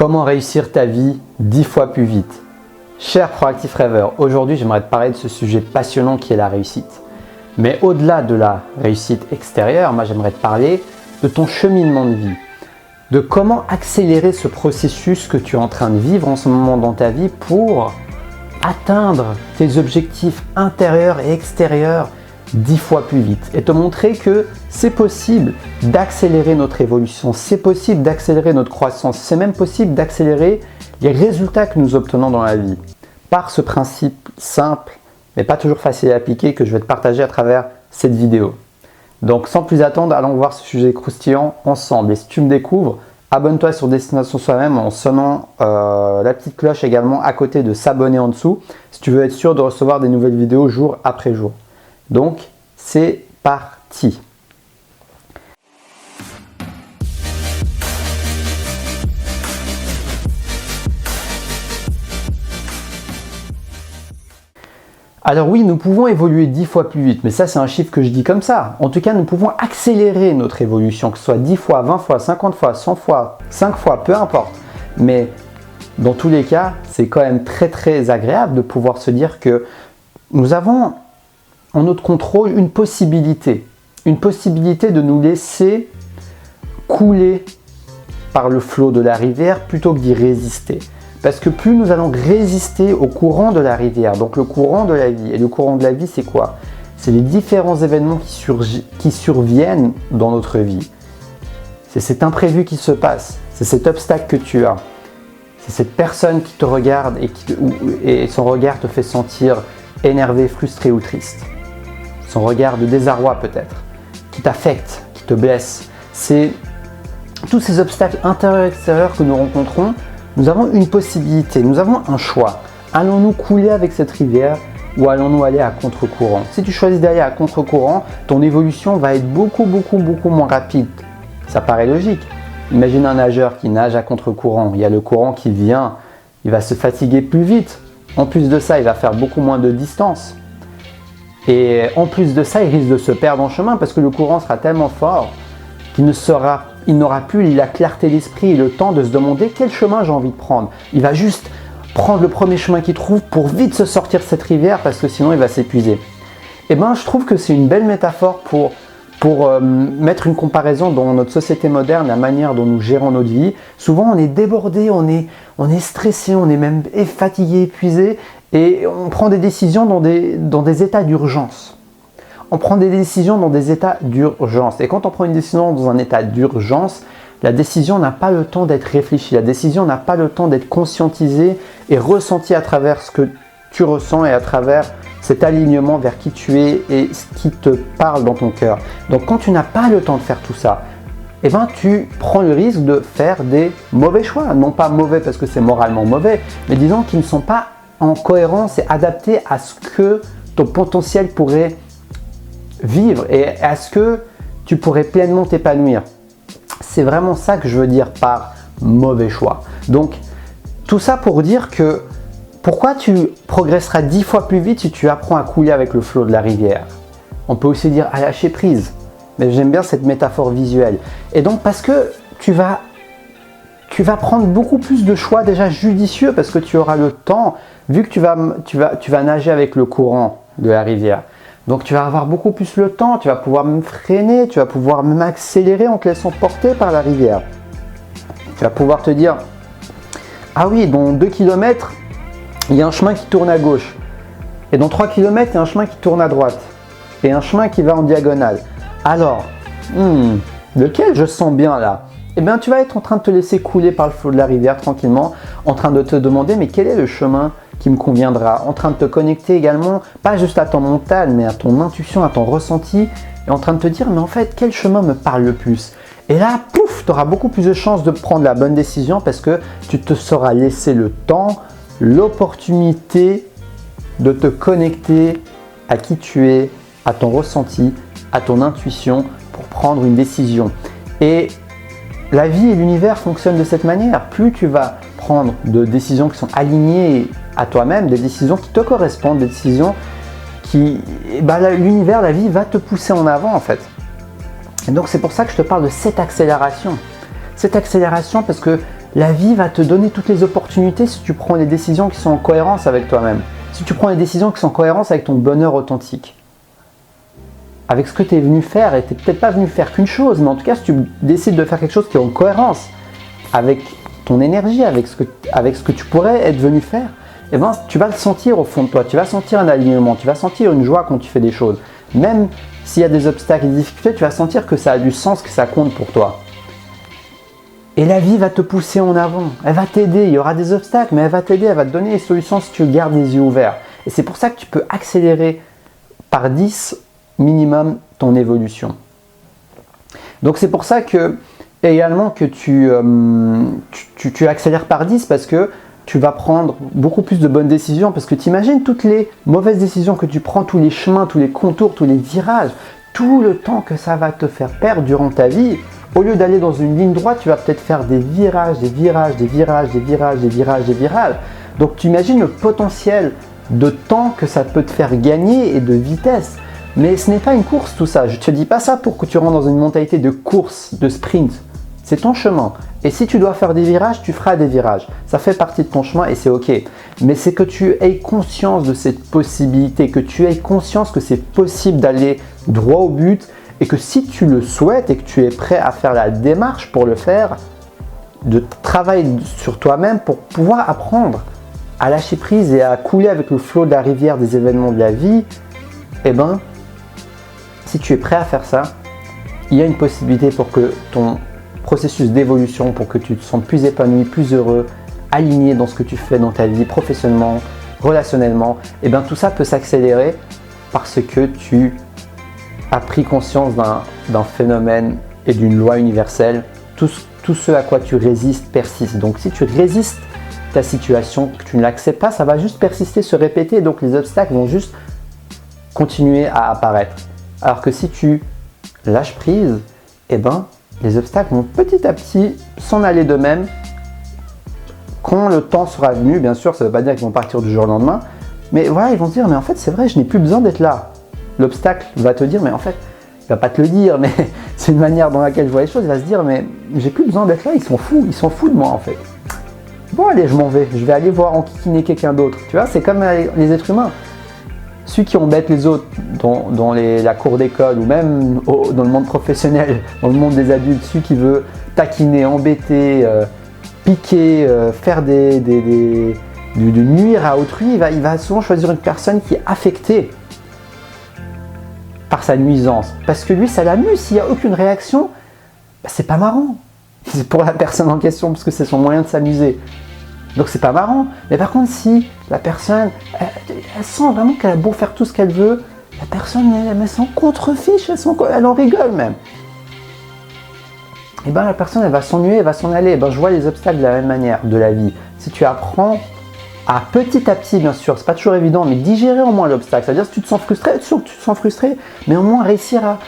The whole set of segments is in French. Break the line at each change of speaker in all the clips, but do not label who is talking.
Comment réussir ta vie 10 fois plus vite? Cher proactif rêveur, aujourd'hui j'aimerais te parler de ce sujet passionnant qui est la réussite. Mais au-delà de la réussite extérieure, moi j'aimerais te parler de ton cheminement de vie. De comment accélérer ce processus que tu es en train de vivre en ce moment dans ta vie pour atteindre tes objectifs intérieurs et extérieurs 10 fois plus vite et te montrer que c'est possible d'accélérer notre évolution, c'est possible d'accélérer notre croissance, c'est même possible d'accélérer les résultats que nous obtenons dans la vie par ce principe simple mais pas toujours facile à appliquer que je vais te partager à travers cette vidéo. Donc sans plus attendre, allons voir ce sujet croustillant ensemble. Et si tu me découvres, abonne-toi sur Destination Soi-même en sonnant la petite cloche également à côté de s'abonner en dessous si tu veux être sûr de recevoir des nouvelles vidéos jour après jour. Donc, c'est parti. Alors oui, nous pouvons évoluer 10 fois plus vite, mais ça c'est un chiffre que je dis comme ça. En tout cas, nous pouvons accélérer notre évolution, que ce soit 10 fois, 20 fois, 50 fois, 100 fois, 5 fois, peu importe. Mais dans tous les cas, c'est quand même très agréable de pouvoir se dire que nous avons en notre contrôle une possibilité de nous laisser couler par le flot de la rivière plutôt que d'y résister. Parce que plus nous allons résister au courant de la rivière, donc le courant de la vie, et le courant de la vie c'est quoi? C'est les différents événements qui surviennent dans notre vie. C'est cet imprévu qui se passe, c'est cet obstacle que tu as, c'est cette personne qui te regarde et son regard te fait sentir énervé, frustré ou triste. Son regard de désarroi peut-être, qui t'affecte, qui te blesse. C'est tous ces obstacles intérieurs et extérieurs que nous rencontrons. Nous avons une possibilité, nous avons un choix. Allons-nous couler avec cette rivière ou allons-nous aller à contre-courant? Si tu choisis d'aller à contre-courant, ton évolution va être beaucoup moins rapide. Ça paraît logique. Imagine un nageur qui nage à contre-courant. Il y a le courant qui vient, il va se fatiguer plus vite. En plus de ça, il va faire beaucoup moins de distance. Et en plus de ça, il risque de se perdre en chemin parce que le courant sera tellement fort qu'il n'aura plus la clarté d'esprit et le temps de se demander quel chemin j'ai envie de prendre. Il va juste prendre le premier chemin qu'il trouve pour vite se sortir de cette rivière parce que sinon il va s'épuiser. Et ben, je trouve que c'est une belle métaphore pour mettre une comparaison dans notre société moderne, la manière dont nous gérons notre vie. Souvent on est débordé, on est stressé, on est même fatigué, épuisé et on prend des décisions dans des états d'urgence. On prend des décisions dans des états d'urgence. Et quand on prend une décision dans un état d'urgence, la décision n'a pas le temps d'être réfléchie. La décision n'a pas le temps d'être conscientisée et ressentie à travers ce que tu ressens et à travers cet alignement vers qui tu es et ce qui te parle dans ton cœur. Donc quand tu n'as pas le temps de faire tout ça, eh ben, tu prends le risque de faire des mauvais choix. Non pas mauvais parce que c'est moralement mauvais, mais disons qu'ils ne sont pas en cohérence et adaptés à ce que ton potentiel pourrait vivre et à ce que tu pourrais pleinement t'épanouir. C'est vraiment ça que je veux dire par mauvais choix. Donc, tout ça pour dire que pourquoi tu progresseras 10 fois plus vite si tu apprends à couler avec le flot de la rivière? On peut aussi dire à lâcher prise, mais j'aime bien cette métaphore visuelle. Et donc, parce que tu vas prendre beaucoup plus de choix déjà judicieux parce que tu auras le temps, vu que tu vas nager avec le courant de la rivière. Donc tu vas avoir beaucoup plus le temps, tu vas pouvoir même freiner, tu vas pouvoir même accélérer en te laissant porter par la rivière. Tu vas pouvoir te dire, ah oui, dans 2 km, il y a un chemin qui tourne à gauche. Et dans 3 km, il y a un chemin qui tourne à droite. Et un chemin qui va en diagonale. Alors, lequel je sens bien là? Eh bien, tu vas être en train de te laisser couler par le flot de la rivière tranquillement, en train de te demander, mais quel est le chemin qui me conviendra, en train de te connecter également, pas juste à ton mental, mais à ton intuition, à ton ressenti, et en train de te dire, mais en fait, quel chemin me parle le plus? Et là, pouf, tu auras beaucoup plus de chances de prendre la bonne décision parce que tu te seras laissé le temps, l'opportunité de te connecter à qui tu es, à ton ressenti, à ton intuition pour prendre une décision. Et la vie et l'univers fonctionnent de cette manière. Plus tu vas prendre de décisions qui sont alignées à toi-même, des décisions qui te correspondent, des décisions qui, l'univers, la vie va te pousser en avant en fait. Et donc c'est pour ça que je te parle de cette accélération. Cette accélération parce que La vie va te donner toutes les opportunités si tu prends des décisions qui sont en cohérence avec toi-même. Si tu prends des décisions qui sont en cohérence avec ton bonheur authentique. Avec ce que tu es venu faire, et tu n'es peut-être pas venu faire qu'une chose, mais en tout cas, si tu décides de faire quelque chose qui est en cohérence avec ton énergie, avec ce que tu pourrais être venu faire, eh ben, tu vas le sentir au fond de toi, tu vas sentir un alignement, tu vas sentir une joie quand tu fais des choses. Même s'il y a des obstacles et des difficultés, tu vas sentir que ça a du sens, que ça compte pour toi. Et la vie va te pousser en avant, elle va t'aider, il y aura des obstacles, mais elle va t'aider, elle va te donner les solutions si tu gardes les yeux ouverts. Et c'est pour ça que tu peux accélérer par 10 minimum ton évolution. Donc c'est pour ça que également que tu accélères par 10 parce que tu vas prendre beaucoup plus de bonnes décisions parce que tu imagines toutes les mauvaises décisions que tu prends, tous les chemins, tous les contours, tous les virages, tout le temps que ça va te faire perdre durant ta vie. Au lieu d'aller dans une ligne droite, tu vas peut-être faire des virages, des virages, des virages, des virages, des virages, des virages. Donc tu imagines le potentiel de temps que ça peut te faire gagner et de vitesse. Mais ce n'est pas une course tout ça. Je ne te dis pas ça pour que tu rentres dans une mentalité de course, de sprint. C'est ton chemin. Et si tu dois faire des virages, tu feras des virages. Ça fait partie de ton chemin et c'est ok. Mais c'est que tu aies conscience de cette possibilité, que tu aies conscience que c'est possible d'aller droit au but et que si tu le souhaites et que tu es prêt à faire la démarche pour le faire, de travailler sur toi-même pour pouvoir apprendre à lâcher prise et à couler avec le flot de la rivière des événements de la vie, eh ben, si tu es prêt à faire ça, il y a une possibilité pour que ton processus d'évolution, pour que tu te sentes plus épanoui, plus heureux, aligné dans ce que tu fais dans ta vie, professionnellement, relationnellement, et bien tout ça peut s'accélérer parce que tu as pris conscience d'un phénomène et d'une loi universelle. Tout ce à quoi tu résistes persiste. Donc si tu résistes ta situation, que tu ne l'acceptes pas, ça va juste persister, se répéter, donc les obstacles vont juste continuer à apparaître. Alors que si tu lâches prise, eh ben, les obstacles vont petit à petit s'en aller d'eux-mêmes. Quand le temps sera venu, bien sûr, ça ne veut pas dire qu'ils vont partir du jour au lendemain, mais voilà, ils vont se dire, mais en fait, c'est vrai, je n'ai plus besoin d'être là. L'obstacle va te dire, mais en fait, il ne va pas te le dire, mais c'est une manière dans laquelle je vois les choses, il va se dire, mais j'ai plus besoin d'être là, ils sont fous de moi en fait. Bon, allez, je m'en vais, je vais aller voir enquiquiner quelqu'un d'autre. Tu vois, c'est comme les êtres humains. Ceux qui embêtent les autres dans la cour d'école ou même dans le monde professionnel, dans le monde des adultes, celui qui veut taquiner, embêter, piquer, faire du nuire à autrui, il va souvent choisir une personne qui est affectée par sa nuisance. Parce que lui, ça l'amuse. S'il n'y a aucune réaction, bah, c'est pas marrant. C'est pour la personne en question parce que c'est son moyen de s'amuser. Donc c'est pas marrant. Mais par contre, si la personne, elle sent vraiment qu'elle a beau faire tout ce qu'elle veut, la personne, elle s'en contrefiche, elle en rigole même. Et bien la personne, elle va s'ennuyer, elle va s'en aller. Et ben, je vois les obstacles de la même manière de la vie. Si tu apprends à petit, bien sûr, c'est pas toujours évident, mais digérer au moins l'obstacle. C'est-à-dire si tu te sens frustré, sûr que tu te sens frustré, mais au moins réussir à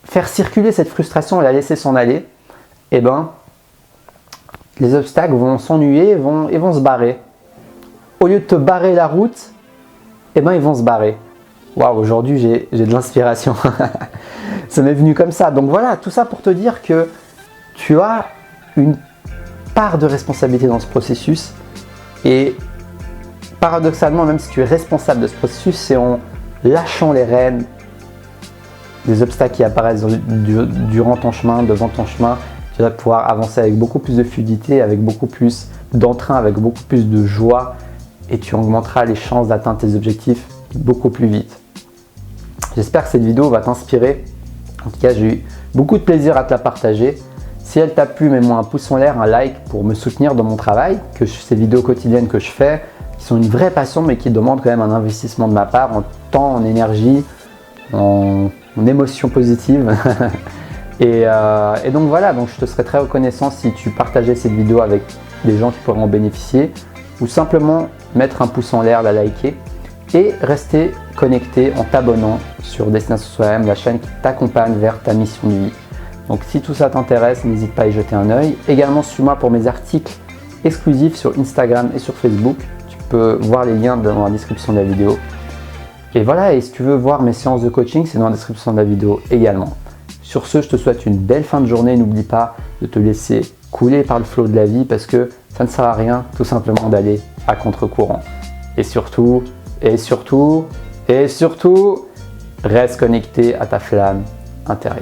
faire circuler cette frustration et la laisser s'en aller, et ben les obstacles vont s'ennuyer et vont se barrer. Au lieu de te barrer la route, et ben ils vont se barrer. Waouh, aujourd'hui j'ai de l'inspiration. Ça m'est venu comme ça. Donc voilà, tout ça pour te dire que tu as une part de responsabilité dans ce processus et paradoxalement, même si tu es responsable de ce processus, c'est en lâchant les rênes des obstacles qui apparaissent durant ton chemin, devant ton chemin, tu vas pouvoir avancer avec beaucoup plus de fluidité, avec beaucoup plus d'entrain, avec beaucoup plus de joie et tu augmenteras les chances d'atteindre tes objectifs beaucoup plus vite. J'espère que cette vidéo va t'inspirer. En tout cas, j'ai eu beaucoup de plaisir à te la partager. Si elle t'a plu, mets-moi un pouce en l'air, un like pour me soutenir dans mon travail, ces vidéos quotidiennes que je fais, qui sont une vraie passion mais qui demandent quand même un investissement de ma part en temps, en énergie, en émotions positives. et donc voilà, donc je te serais très reconnaissant si tu partageais cette vidéo avec des gens qui pourraient en bénéficier ou simplement mettre un pouce en l'air, la liker et rester connecté en t'abonnant sur Destination Soi-même, la chaîne qui t'accompagne vers ta mission de vie. Donc si tout ça t'intéresse, n'hésite pas à y jeter un œil. Également, suis-moi pour mes articles exclusifs sur Instagram et sur Facebook. Tu peux voir les liens dans la description de la vidéo. Et voilà, et si tu veux voir mes séances de coaching, c'est dans la description de la vidéo également. Sur ce, je te souhaite une belle fin de journée. N'oublie pas de te laisser couler par le flot de la vie parce que ça ne sert à rien tout simplement d'aller à contre-courant. Et surtout, reste connecté à ta flamme intérieure.